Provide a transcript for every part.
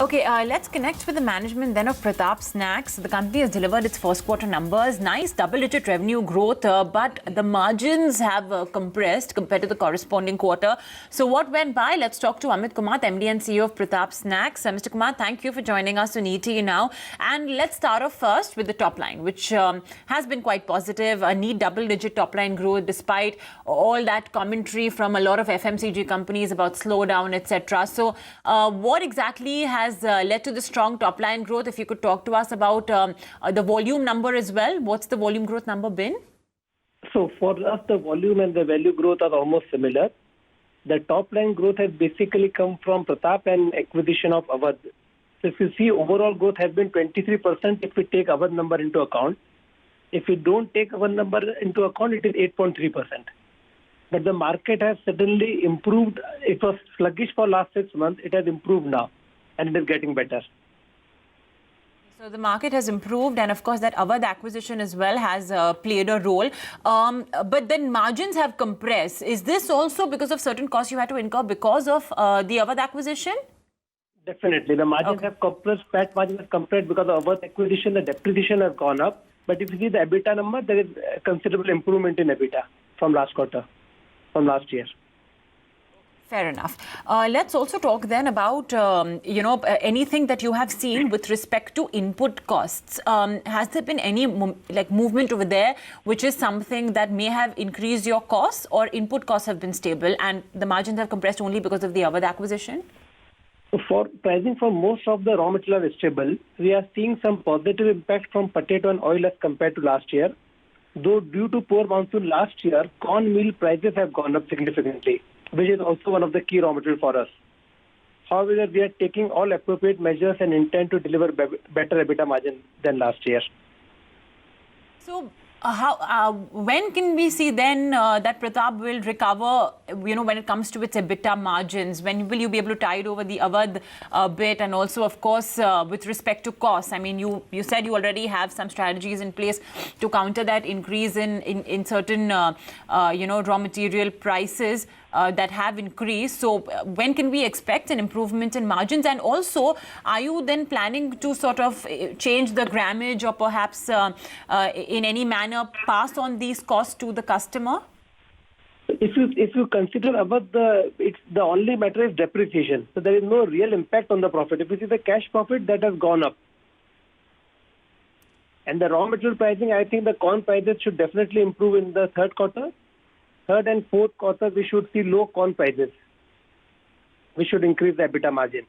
Okay, let's connect with the management then of Prataap Snacks. The company has delivered its first quarter numbers. Nice double-digit revenue growth, but the margins have compressed compared to the corresponding quarter. So what went by? Let's talk to Amit Kumat, MD&CEO of Prataap Snacks. Mr. Kumat, thank you for joining us on ET now. And let's start off first with the top line, which has been quite positive. A neat double-digit top-line growth despite all that commentary from a lot of FMCG companies about slowdown, etc. So what exactly has led to the strong top-line growth? If you could talk to us about the volume number as well. What's the volume growth number been? So for us, the volume and the value growth are almost similar. The top-line growth has basically come from Pratap and acquisition of Awadh. So if you see, overall growth has been 23% if we take Awadh number into account. If we don't take Awadh number into account, it is 8.3%. But the market has suddenly improved. It was sluggish for last 6 months. It has improved now, and it is getting better. So the market has improved, and of course that Awadh acquisition as well has played a role. But then margins have compressed. Is this also because of certain costs you had to incur because of the Awadh acquisition? Definitely. The margins have compressed, PAT margins have compressed because of Awadh acquisition. The depreciation has gone up. But if you see the EBITDA number, there is a considerable improvement in EBITDA from last quarter, from last year. Fair enough. Let's also talk then about, anything that you have seen with respect to input costs. Has there been any movement over there, which is something that may have increased your costs, or input costs have been stable and the margins have compressed only because of the Awadh acquisition? For pricing for most of the raw material is stable. We are seeing some positive impact from potato and oil as compared to last year. Though due to poor monsoon last year, corn meal prices have gone up significantly, which is also one of the key raw material for us. However, we are taking all appropriate measures and intend to deliver better EBITDA margin than last year. So, when can we see then that Pratap will recover, when it comes to its EBITDA margins? When will you be able to tide over the Awadh bit? And also, of course, with respect to costs, I mean, you said you already have some strategies in place to counter that increase in certain, raw material prices that have increased. So when can we expect an improvement in margins? And also, are you then planning to sort of change the grammage or perhaps in any manner pass on these costs to the customer? If you consider Awadh, the only matter is depreciation. So there is no real impact on the profit. If you see the cash profit, that has gone up. And the raw material pricing, I think the corn prices should definitely improve in the third quarter. Third and fourth quarter, we should see low corn prices. We should increase the EBITDA margin.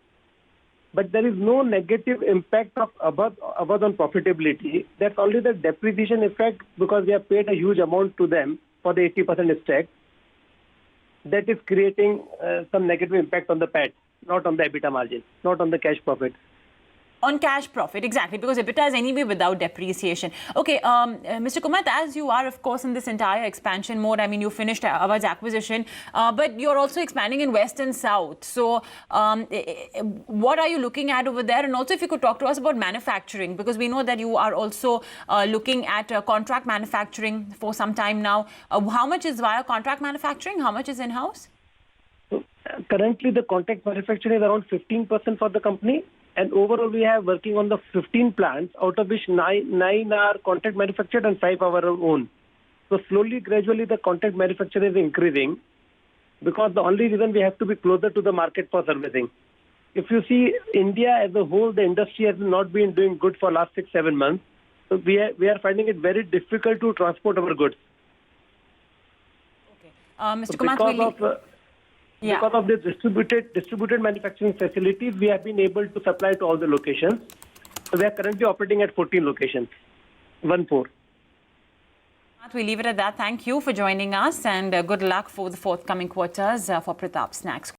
But there is no negative impact of Awadh on profitability. That's only the depreciation effect because we have paid a huge amount to them for the 80% stake. That is creating some negative impact on the PAT, not on the EBITDA margin, not on the cash profit. On cash profit, exactly, because EBITDA is anyway without depreciation. Okay, Mr. Kumat, as you are, of course, in this entire expansion mode, I mean, you finished Awadh's acquisition, but you're also expanding in West and South. So what are you looking at over there? And also, if you could talk to us about manufacturing, because we know that you are also looking at contract manufacturing for some time now. How much is via contract manufacturing? How much is in-house? Currently, the contract manufacturing is around 15% for the company. And overall, we have working on the 15 plants, out of which 9 are contract manufactured and 5 are our own. So slowly, gradually, the contract manufacture is increasing because the only reason we have to be closer to the market for servicing. If you see India as a whole, the industry has not been doing good for last 6-7 months. So we are finding it very difficult to transport our goods. Okay, Mr. Kumat, Because of the distributed manufacturing facilities, we have been able to supply to all the locations. So we are currently operating at 14 locations, 14. We leave it at that. Thank you for joining us, and good luck for the forthcoming quarters for Prataap Snacks.